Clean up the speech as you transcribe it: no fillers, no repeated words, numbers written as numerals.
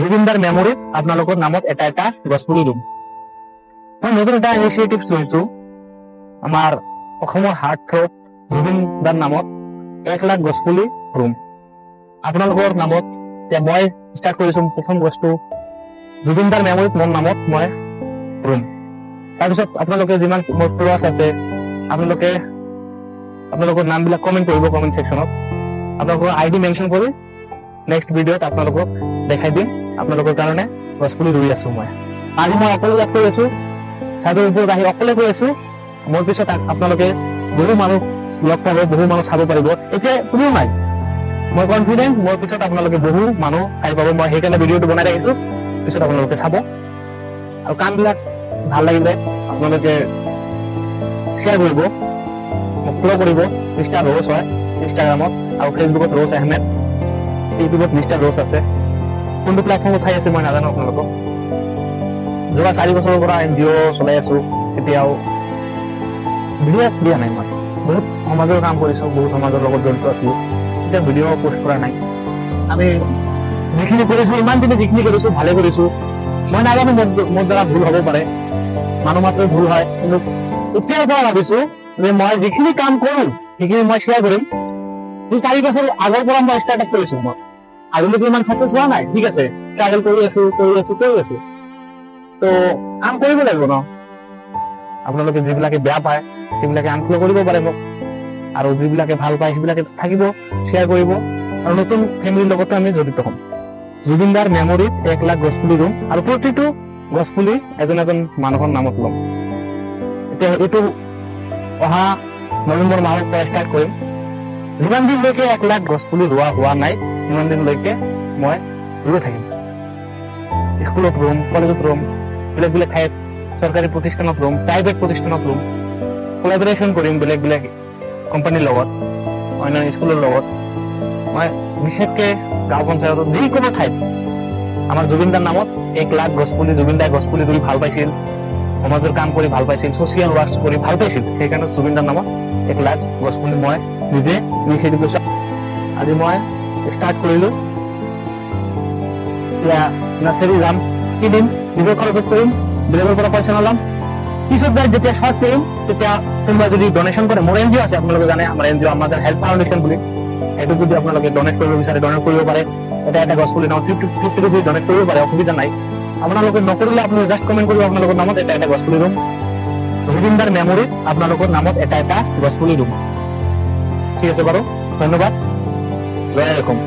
জুবিনদাৰ মেমৰিত আপোনালোকৰ নামত এটা গছপুলি ৰুম। মই নতুন এটা ইনিচিয়েটিভ লৈছো, আমাৰ অসমৰ হাৰ্ট থ্ৰব জুবিনদাৰ নামত 1 লাখ গছপুলি ৰুম। আপোনালোকৰ নামত এতিয়া মই ষ্টাৰ্ট কৰিছো প্ৰথম গছটো জুবিনদাৰ মেমৰিত মোৰ নামত মই ৰুম। তাৰপিছত আপোনালোকে যিমান মোৰ ফলোৱাৰ্ছ আছে আপোনালোকৰ নামবিলাক কমেণ্ট কৰিব কমেণ্ট ছেকশ্যনত। আপোনালোকৰ ID মেনশ্যন কৰি নেক্সট ভিডিঅ'ত আপোনালোকক দেখাই দিম আপোনালোকৰ কাৰণে গছপুলি ৰুই আছো মই। আজি মই অকলে ইয়াত কৰি আছো, ছাইডৰ ওপৰত আহি অকলে কৰি আছো। মোৰ পিছত আপোনালোকে বহু মানুহ লগ পাব, বহু মানুহ চাব পাৰিব। এতিয়া কোনেও নাই, মই কনফিডেণ্ট মোৰ পিছত আপোনালোকে বহু মানুহ চাই পাব। মই সেইকাৰণে ভিডিঅ'টো বনাই ৰাখিছো, পিছত আপোনালোকে চাব। আৰু কামবিলাক ভাল লাগিলে আপোনালোকে শ্বেয়াৰ কৰিব, মোক ফ'ল' কৰিব। মিষ্টাৰ ৰ'জ হয় ইনষ্টাগ্ৰামত, আৰু ফেচবুকত ৰ'জ আহমেদ, ইউটিউবত মিষ্টাৰ ৰ'জ আছে। কোনটো প্লেটফৰ্মত চাই আছে মই নাজানো আপোনালোকক। যোৱা 4 বছৰৰ পৰা NGO চলাই আছো, এতিয়াও ভিডিঅ' দিয়া নাই। মই বহুত সমাজৰ কাম কৰিছো, বহুত সমাজৰ লগত জড়িত আছো, এতিয়া ভিডিঅ' পোষ্ট কৰা নাই। আমি যিখিনি কৰিছো, ইমান দিনে যিখিনি কৰিছো ভালে কৰিছো। মই নাজানো মোৰ দ্বাৰা ভুল হ'ব পাৰে, মানুহ মাত্ৰই ভুল হয়, কিন্তু এতিয়াৰ পৰা ভাবিছো যে মই যিখিনি কাম কৰো সেইখিনি মই শ্বেয়াৰ কৰিম। 4 বছৰ আগৰ পৰা মই ষ্টাৰ্ট কৰিছো। মই আজিলৈকে ইমান ছাকচেছ হোৱা নাই, ঠিক আছে, ষ্ট্ৰাগল কৰি আছো। তো কাম কৰিব লাগিব ন। আপোনালোকে যিবিলাকে বেয়া পায় সেইবিলাকে আনফল' কৰিব পাৰে মোক, আৰু যিবিলাকে ভাল পায় সেইবিলাকে থাকিব, শ্বেয়াৰ কৰিব, আৰু নতুন ফেমিলিৰ লগতো আমি জড়িত হ'ম। জুবিনদাৰ মেমৰিত 1 লাখ গছপুলি ৰুম, আৰু প্ৰতিটো গছপুলি এজন মানুহৰ নামত ল'ম। এতিয়া এইটো অহা নৱেম্বৰ মাহৰ পৰা ষ্টাৰ্ট কৰিম। যিমান দিনলৈকে 1 লাখ গছপুলি ৰোৱা হোৱা নাই সিমান দিনলৈকে মই ৰুই থাকিম। স্কুলত ৰুম, কলেজত ৰুম, বেলেগ বেলেগ ঠাইত, চৰকাৰী প্ৰতিষ্ঠানত ৰুম, প্ৰাইভেট প্ৰতিষ্ঠানত ৰুম, কলাবৰেশ্যন কৰিম বেলেগ বেলেগ কোম্পানীৰ লগত, অন্যান্য স্কুলৰ লগত। মই বিশেষকৈ গাঁও পঞ্চায়তত যিকোনো ঠাইত আমাৰ জুবিনদাৰ নামত 1 লাখ গছপুলি, জুবিনদাই গছপুলি ৰুই ভাল পাইছিল, সমাজৰ কাম কৰি ভাল পাইছিল, ছ'চিয়েল ৱাৰ্কছ কৰি ভাল পাইছিল, সেইকাৰণে জুবিনদাৰ নামত 1 লাখ গছপুলি মই নিজে ইনিচিয়েটিভ লৈছো। আজি মই ষ্টাৰ্ট কৰিলো। এতিয়া নাৰ্চাৰী যাম, কিনিম, নিজৰ খৰচত কৰিম, বেলেগৰ পৰা পইচা নল'ম। পিছত যায় যেতিয়া শ্বৰ্ট কৰিম, তেতিয়া কোনোবাই যদি ডনেশ্যন কৰে, মোৰ NGO আছে, আপোনালোকে জানে আমাৰ NGO আমাদেৰ হেল্প ফাউণ্ডেশ্যন বুলি, সেইটো যদি আপোনালোকে ডনেট কৰিব বিচাৰে ডনেট কৰিব পাৰে। এটা গছপুলি নামত 50 rupees ডনেট কৰিব পাৰে, অসুবিধা নাই। আপোনালোকে নকৰিলে আপোনালোকে জাষ্ট কমেণ্ট কৰিব আপোনালোকৰ নামত এটা গছপুলি ৰুম। জুবিনদাৰ মেমৰিত আপোনালোকৰ নামত এটা গছপুলি ৰুম। ঠিক আছে বাৰু, ধন্যবাদ, জয় অসম।